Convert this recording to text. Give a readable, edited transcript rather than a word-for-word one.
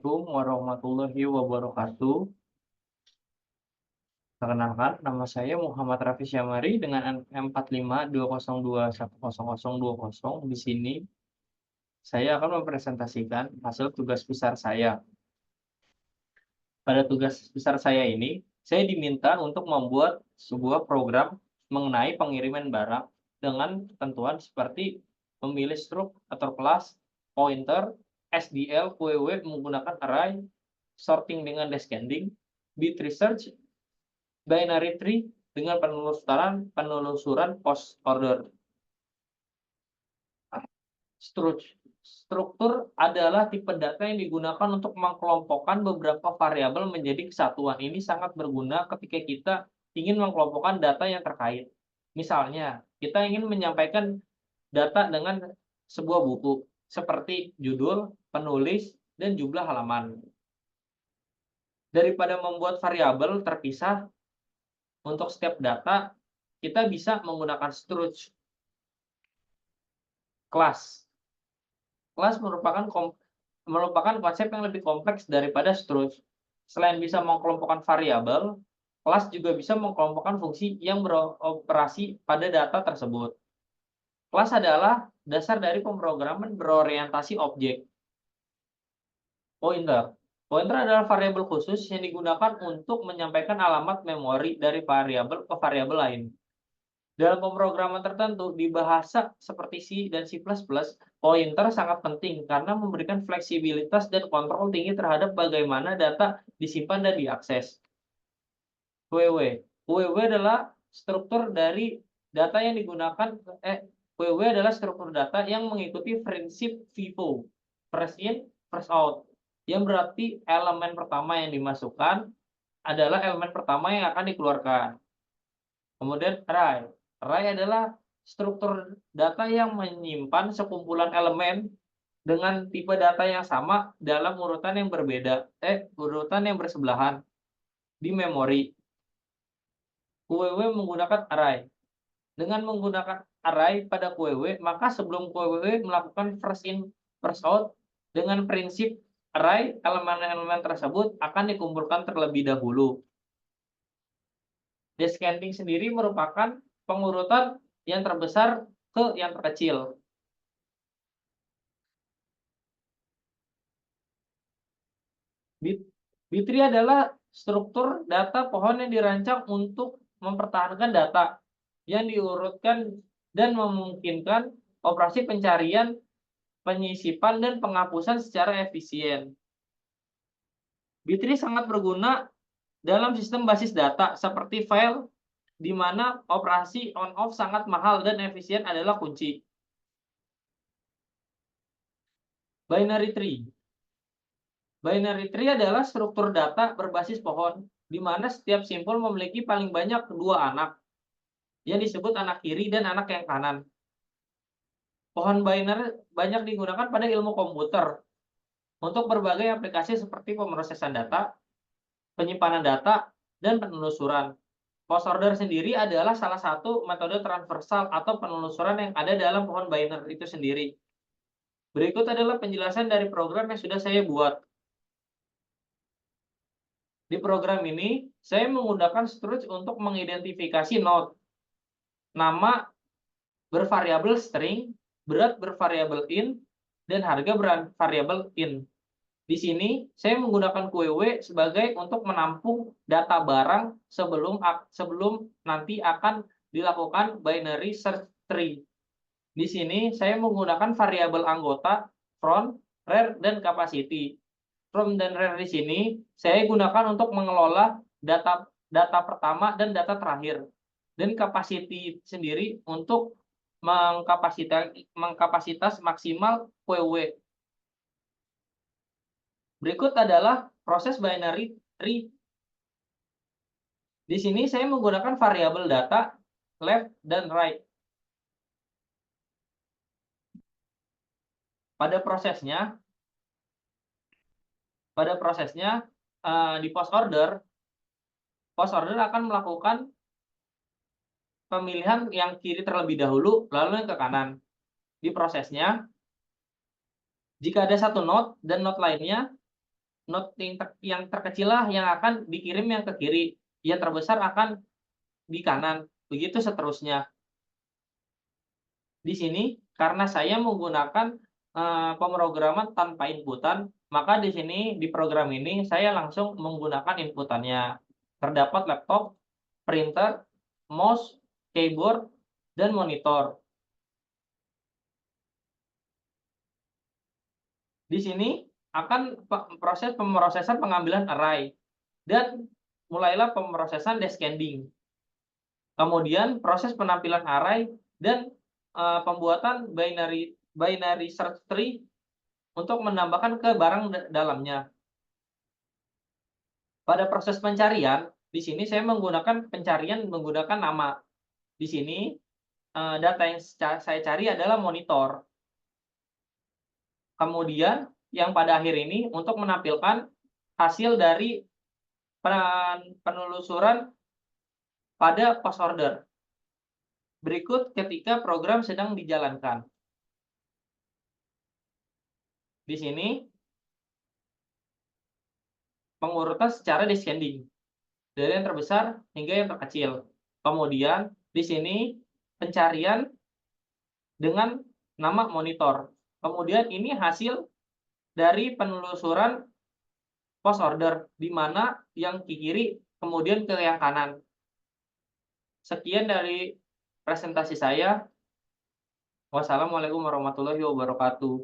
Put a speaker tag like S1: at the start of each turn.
S1: Assalamualaikum warahmatullahi wabarakatuh. Perkenalkan, nama saya Muhammad Raffi Syamari dengan NPM 4520210020. Di sini saya akan mempresentasikan hasil tugas besar saya. Pada tugas besar saya ini, saya diminta untuk membuat sebuah program mengenai pengiriman barang dengan ketentuan seperti memilih struk atau kelas, pointer, SDL, QW menggunakan array, sorting dengan descending, bit research, binary tree dengan penelusuran post order. Struktur adalah tipe data yang digunakan untuk mengkelompokkan beberapa variabel menjadi kesatuan. Ini sangat berguna ketika kita ingin mengkelompokkan data yang terkait. Misalnya, kita ingin menyampaikan data dengan sebuah buku, seperti judul, penulis, dan jumlah halaman. Daripada membuat variabel terpisah, untuk setiap data, kita bisa menggunakan struct kelas. Kelas merupakan konsep yang lebih kompleks daripada struct. Selain bisa mengelompokkan variabel, kelas juga bisa mengelompokkan fungsi yang beroperasi pada data tersebut. Kelas adalah dasar dari pemrograman berorientasi objek. Pointer. Pointer adalah variabel khusus yang digunakan untuk menyampaikan alamat memori dari variabel ke variabel lain. Dalam pemrograman tertentu, di bahasa seperti C dan C++, pointer sangat penting karena memberikan fleksibilitas dan kontrol tinggi terhadap bagaimana data disimpan dan diakses. QW. QW adalah struktur dari data yang digunakan, QW adalah struktur data yang mengikuti prinsip FIFO, first in, first out, yang berarti elemen pertama yang dimasukkan adalah elemen pertama yang akan dikeluarkan. Kemudian array. Array adalah struktur data yang menyimpan sekumpulan elemen dengan tipe data yang sama dalam urutan yang bersebelahan di memori. QW menggunakan array. Dengan menggunakan array pada QW, maka sebelum QW melakukan first in, first out, dengan prinsip array, elemen-elemen tersebut akan dikumpulkan terlebih dahulu. Descending sendiri merupakan pengurutan yang terbesar ke yang terkecil. Bit tree adalah struktur data pohon yang dirancang untuk mempertahankan data yang diurutkan dan memungkinkan operasi pencarian, penyisipan, dan penghapusan secara efisien. Bit tree sangat berguna dalam sistem basis data seperti file, di mana operasi on-off sangat mahal dan efisien adalah kunci. Binary tree. Binary tree adalah struktur data berbasis pohon, di mana setiap simpul memiliki paling banyak dua anak, yang disebut anak kiri dan anak yang kanan. Pohon binary banyak digunakan pada ilmu komputer untuk berbagai aplikasi seperti pemrosesan data, penyimpanan data, dan penelusuran. Post order sendiri adalah salah satu metode transversal atau penelusuran yang ada dalam pohon binary itu sendiri. Berikut adalah penjelasan dari program yang sudah saya buat. Di program ini, saya menggunakan struct untuk mengidentifikasi node. Nama bervariabel string, berat bervariabel int, dan harga bervariabel int. Di sini, saya menggunakan QW sebagai untuk menampung data barang sebelum nanti akan dilakukan binary search tree. Di sini, saya menggunakan variabel anggota, from, rare, dan capacity. From dan rare di sini saya gunakan untuk mengelola data pertama dan data terakhir. Dan capacity sendiri untuk mengkapasitas maksimal QW. Berikut adalah proses binary tree. Di sini saya menggunakan variabel data left dan right. Pada prosesnya di post order akan melakukan pemilihan yang kiri terlebih dahulu, lalu yang ke kanan. Di prosesnya, jika ada satu node dan node lainnya node yang terkecil lah yang akan dikirim yang ke kiri, yang terbesar akan di kanan, begitu seterusnya. Di sini karena saya menggunakan, pemrograman tanpa inputan, maka di sini di program ini saya langsung menggunakan inputannya. Terdapat laptop, printer, mouse, keyboard, dan monitor. Di sini akan proses pemrosesan pengambilan array dan mulailah pemrosesan descending. Kemudian proses penampilan array dan, pembuatan binary binary search tree untuk menambahkan ke barang dalamnya. Pada proses pencarian, di sini saya menggunakan pencarian menggunakan nama. Di sini, data yang saya cari adalah monitor. Kemudian yang pada akhir ini untuk menampilkan hasil dari penelusuran pada post order. Berikut ketika program sedang dijalankan. Di sini pengurutan secara descending, dari yang terbesar hingga yang terkecil. Kemudian di sini pencarian dengan nama monitor. Kemudian ini hasil dari penelusuran post order, di mana yang ke kiri kemudian ke yang kanan. Sekian dari presentasi saya. Wassalamualaikum warahmatullahi wabarakatuh.